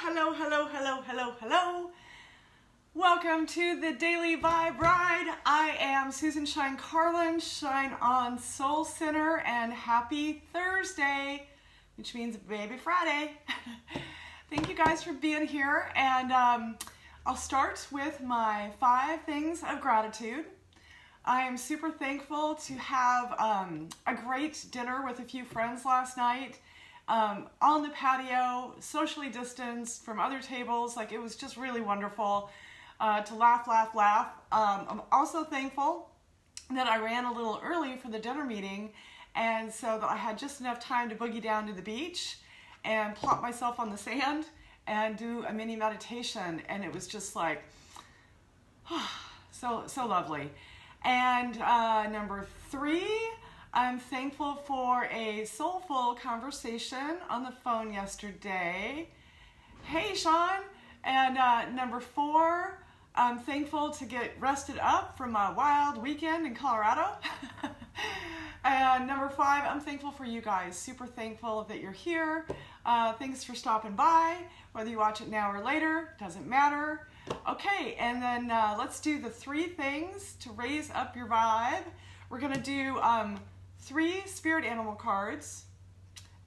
Hello. Welcome to the Daily Vibe Ride. I am Susan Shine Carlin, Shine on Soul Center, and happy Thursday, which means Baby Friday. Thank you guys for being here, and I'll start with my 5 things of gratitude. I am super thankful to have a great dinner with a few friends last night. On the patio, socially distanced from other tables. Like, it was just really wonderful to laugh. I'm also thankful that I ran a little early for the dinner meeting, and so that I had just enough time to boogie down to the beach and plop myself on the sand and do a mini meditation, and it was just like so lovely. And number 3, I'm thankful for a soulful conversation on the phone yesterday. Hey, Sean. And number 4, I'm thankful to get rested up from a wild weekend in Colorado. And number 5, I'm thankful for you guys. Super thankful that you're here. Thanks for stopping by. Whether you watch it now or later, doesn't matter. Okay, and then let's do the 3 things to raise up your vibe. We're going to do 3 spirit animal cards.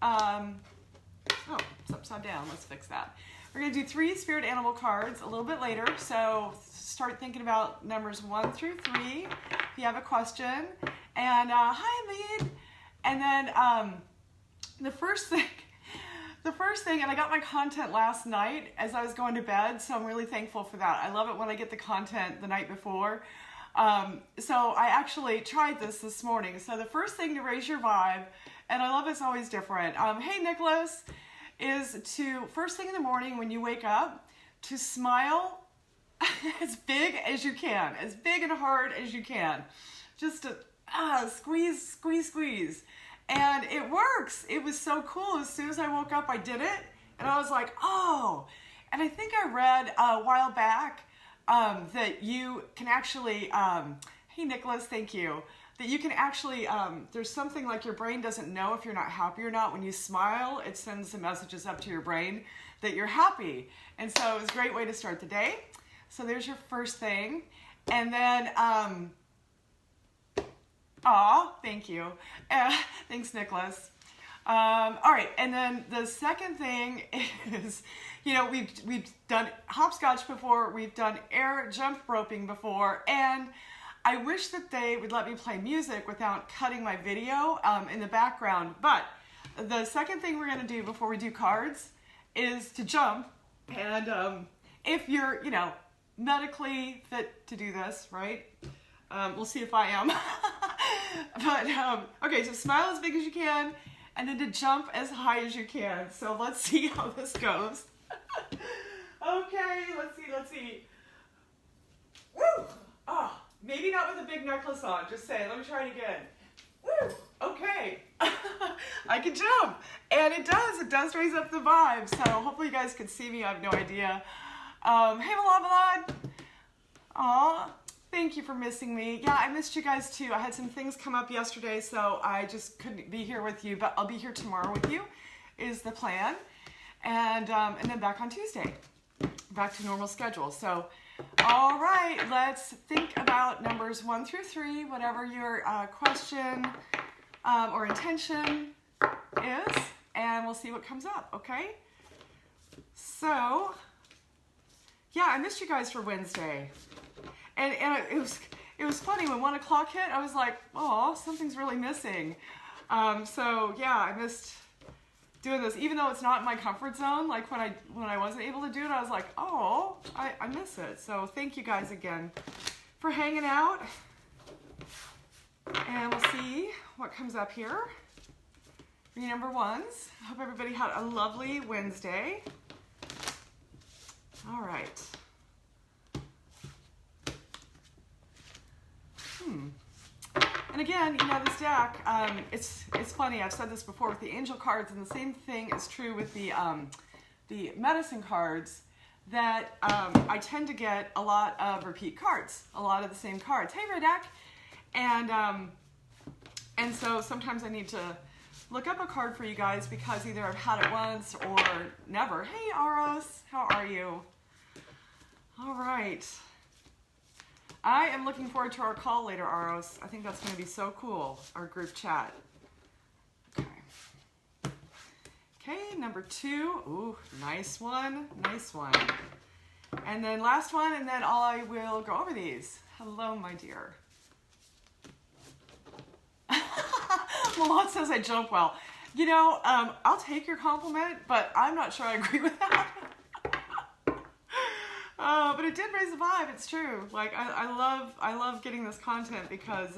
Oh, it's upside down. Let's fix that. We're going to do 3 spirit animal cards a little bit later. So start thinking about numbers 1 through 3 if you have a question. And hi, Lead. And then the first thing, and I got my content last night as I was going to bed, so I'm really thankful for that. I love it when I get the content the night before. So I actually tried this morning. So the first thing to raise your vibe, and I love it's always different. Hey, Nicholas, is to first thing in the morning when you wake up, to smile as big as you can, as big and hard as you can. Just to squeeze. And it works. It was so cool. As soon as I woke up, I did it. And I was like, oh. And I think I read a while back that you can actually, hey Nicholas, thank you, that you can actually, there's something like your brain doesn't know if you're not happy or not. When you smile, it sends the messages up to your brain that you're happy. And so it was a great way to start the day. So there's your first thing. And then, thank you. Thanks, Nicholas. All right, and then the second thing is, we've done hopscotch before, we've done air jump roping before, and I wish that they would let me play music without cutting my video in the background. But the second thing we're going to do before we do cards is to jump. And if you're, medically fit to do this, right? We'll see if I am. But, okay, so smile as big as you can, and then to jump as high as you can. So let's see how this goes. Okay, let's see. Woo! Oh, maybe not with a big necklace on, just saying. Let me try it again. Woo! Okay. I can jump. And it does raise up the vibe. So hopefully you guys can see me. I have no idea. Hey, Malad. Aw. Thank you for missing me. Yeah, I missed you guys too. I had some things come up yesterday, so I just couldn't be here with you, but I'll be here tomorrow with you, is the plan. And then back on Tuesday. Back to normal schedule. So, all right, let's think about numbers 1 through 3, whatever your question or intention is, and we'll see what comes up, okay? So, yeah, I missed you guys for Wednesday. And it was funny, when 1 o'clock hit, I was like, oh, something's really missing. So yeah, I missed doing this, even though it's not in my comfort zone. Like when I wasn't able to do it, I was like, oh, I miss it. So thank you guys again for hanging out. And we'll see what comes up here. Your number 1s. Hope everybody had a lovely Wednesday. All right. And again, this deck, it's funny, I've said this before with the angel cards, and the same thing is true with the medicine cards, that I tend to get a lot of repeat cards, a lot of the same cards. Hey, Redak! And so sometimes I need to look up a card for you guys because either I've had it once or never. Hey, Aros, how are you? All right. I am looking forward to our call later, Aros. I think that's going to be so cool, our group chat. Okay. Okay, number 2. Ooh, nice one, nice one. And then last one, and then I will go over these. Hello, my dear. Malot says I jump well. You know, I'll take your compliment, but I'm not sure I agree with that. But it did raise the vibe. It's true. Like I love getting this content because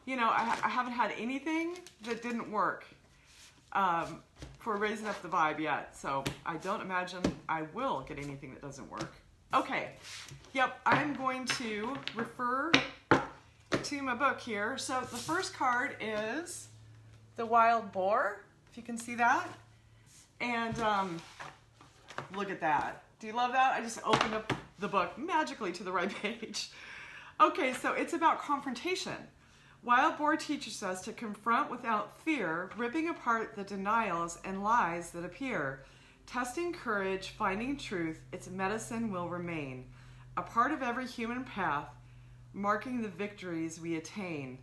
you know, I haven't had anything that didn't work for raising up the vibe yet. So I don't imagine I will get anything that doesn't work. Okay. Yep. I'm going to refer to my book here. So the first card is the Wild Boar, if you can see that. And look at that. Do you love that? I just opened up the book magically to the right page. Okay, so it's about confrontation. Wild Boar teaches us to confront without fear, ripping apart the denials and lies that appear. Testing courage, finding truth, its medicine will remain. A part of every human path, marking the victories we attain.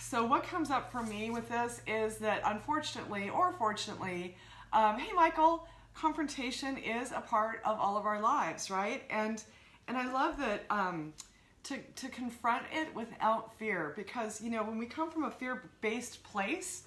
So what comes up for me with this is that unfortunately, or fortunately, hey Michael, confrontation is a part of all of our lives, right? And I love that to confront it without fear, because you know when we come from a fear-based place,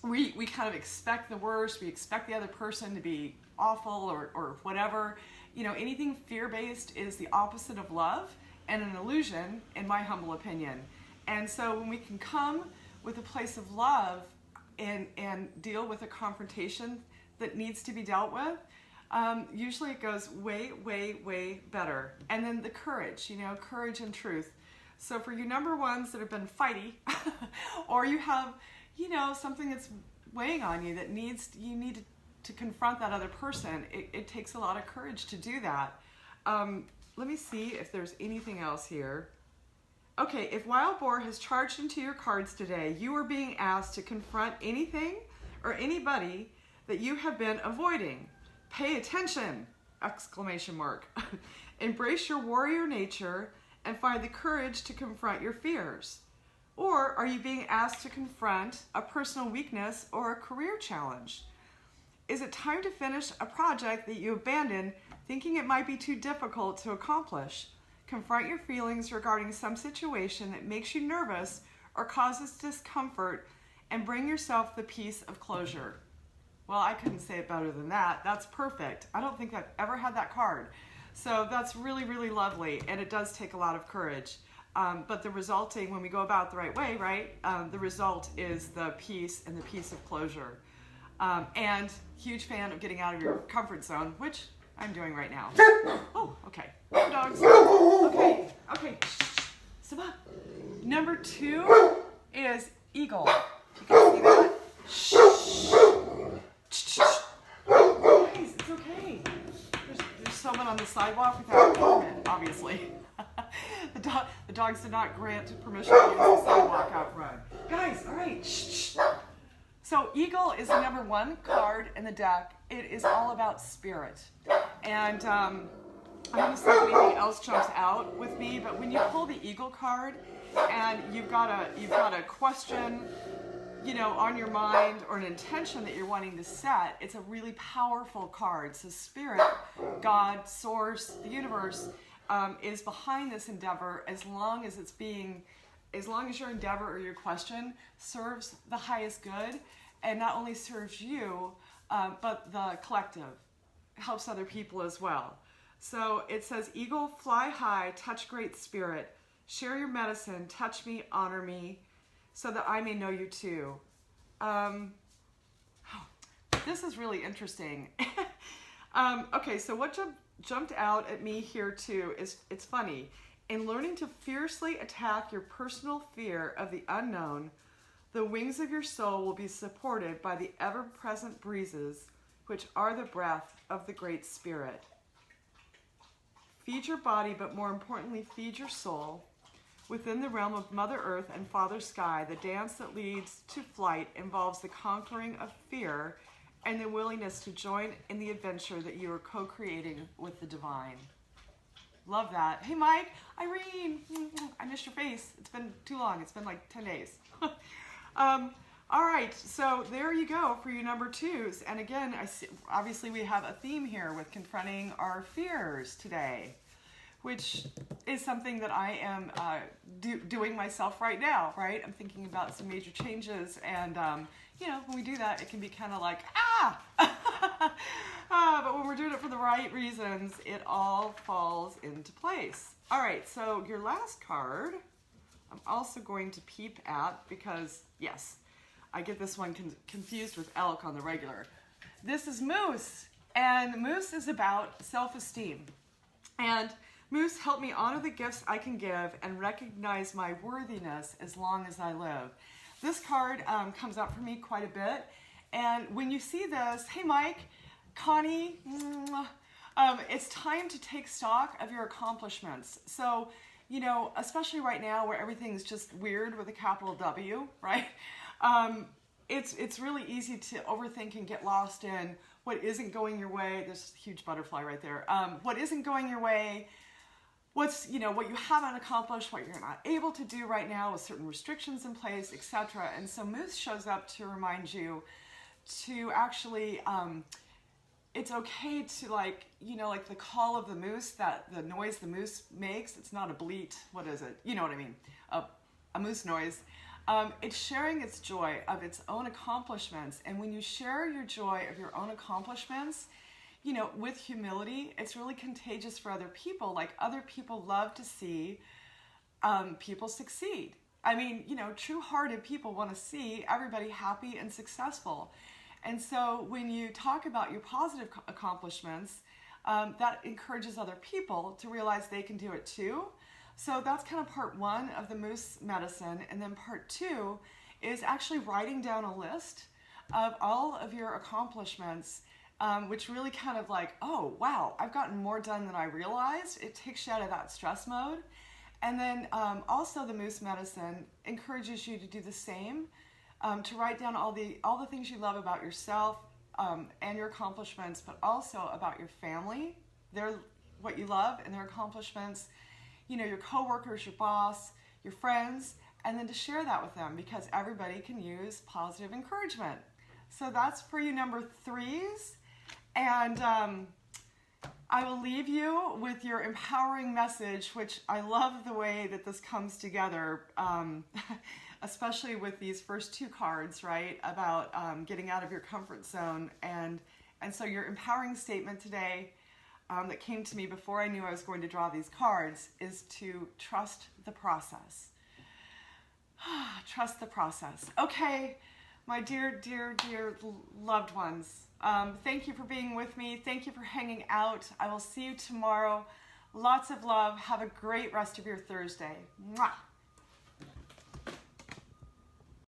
we kind of expect the worst. We expect the other person to be awful or whatever. You know, anything fear-based is the opposite of love and an illusion, in my humble opinion. And so when we can come with a place of love and deal with a confrontation that needs to be dealt with, usually it goes way, way, way better. And then the courage, you know, courage and truth. So for you number ones that have been fighty, or you have, you know, something that's weighing on you that you need to confront that other person, it takes a lot of courage to do that. Let me see if there's anything else here. Okay, if Wild Boar has charged into your cards today, you are being asked to confront anything or anybody that you have been avoiding. Pay attention! Exclamation mark. Embrace your warrior nature and find the courage to confront your fears. Or are you being asked to confront a personal weakness or a career challenge? Is it time to finish a project that you abandoned thinking it might be too difficult to accomplish? Confront your feelings regarding some situation that makes you nervous or causes discomfort and bring yourself the peace of closure. Well, I couldn't say it better than that. That's perfect. I don't think I've ever had that card. So that's really, really lovely, and it does take a lot of courage. But the resulting, when we go about the right way, right, the result is the peace and the peace of closure. And huge fan of getting out of your comfort zone, which I'm doing right now. Oh, okay. Dogs. Okay, okay. Sabah. Number 2 is eagle. If you can see that. Guys, it's okay. There's someone on the sidewalk without a permit, obviously. The dogs did not grant permission to use the sidewalk out front. Guys, all right. So eagle is the number 1 card in the deck. It is all about spirit. And I'm going to see if anything else jumps out with me, but when you pull the eagle card and you've got a question, you know, on your mind or an intention that you're wanting to set, it's a really powerful card. So spirit, God, source, the universe is behind this endeavor as long as your endeavor or your question serves the highest good and not only serves you, but the collective, helps other people as well. So it says, eagle, fly high, touch great spirit, share your medicine, touch me, honor me, so that I may know you too. This is really interesting. Okay, so what jumped out at me here too is, it's funny. In learning to fiercely attack your personal fear of the unknown, the wings of your soul will be supported by the ever-present breezes, which are the breath of the Great Spirit. Feed your body, but more importantly, feed your soul Within the realm of Mother Earth and Father Sky, the dance that leads to flight involves the conquering of fear and the willingness to join in the adventure that you are co-creating with the divine. Love that. Hey, Mike, Irene, I missed your face. It's been too long. It's been like 10 days. All right, so there you go for you number twos. And again, I see, obviously we have a theme here with confronting our fears today, which is something that I am doing myself right now, right? I'm thinking about some major changes, and you know, when we do that, it can be kind of like, but when we're doing it for the right reasons, it all falls into place. All right, so your last card, I'm also going to peep at because, yes, I get this one confused with elk on the regular. This is Moose, and Moose is about self-esteem. And Moose, help me honor the gifts I can give and recognize my worthiness as long as I live. This card comes up for me quite a bit. And when you see this, hey Mike, Connie, it's time to take stock of your accomplishments. So, you know, especially right now where everything's just weird with a capital W, right? It's really easy to overthink and get lost in what isn't going your way. There's a huge butterfly right there. What isn't going your way, what's, you know, what you haven't accomplished, what you're not able to do right now with certain restrictions in place, etc. And so Moose shows up to remind you to actually, it's okay to, like, you know, like the call of the moose, that the noise the moose makes, it's not a bleat, what is it? You know what I mean? A moose noise. It's sharing its joy of its own accomplishments. And when you share your joy of your own accomplishments, you know, with humility, it's really contagious for other people. Like, other people love to see people succeed. I mean, you know, true-hearted people want to see everybody happy and successful. And so when you talk about your positive accomplishments, that encourages other people to realize they can do it too. So that's kind of part one of the Moose medicine. And then part two is actually writing down a list of all of your accomplishments, which really kind of like, oh, wow, I've gotten more done than I realized. It takes you out of that stress mode. And then also the Moose medicine encourages you to do the same, to write down all the things you love about yourself and your accomplishments, but also about your family, what you love and their accomplishments, you know, your coworkers, your boss, your friends, and then to share that with them, because everybody can use positive encouragement. So that's for you number threes. And I will leave you with your empowering message, which I love the way that this comes together, especially with these first two cards, right, about getting out of your comfort zone. And so your empowering statement today that came to me before I knew I was going to draw these cards is to trust the process. Trust the process. Okay, my dear, dear, dear loved ones, thank you for being with me. Thank you for hanging out. I will see you tomorrow. Lots of love. Have a great rest of your Thursday. Mwah.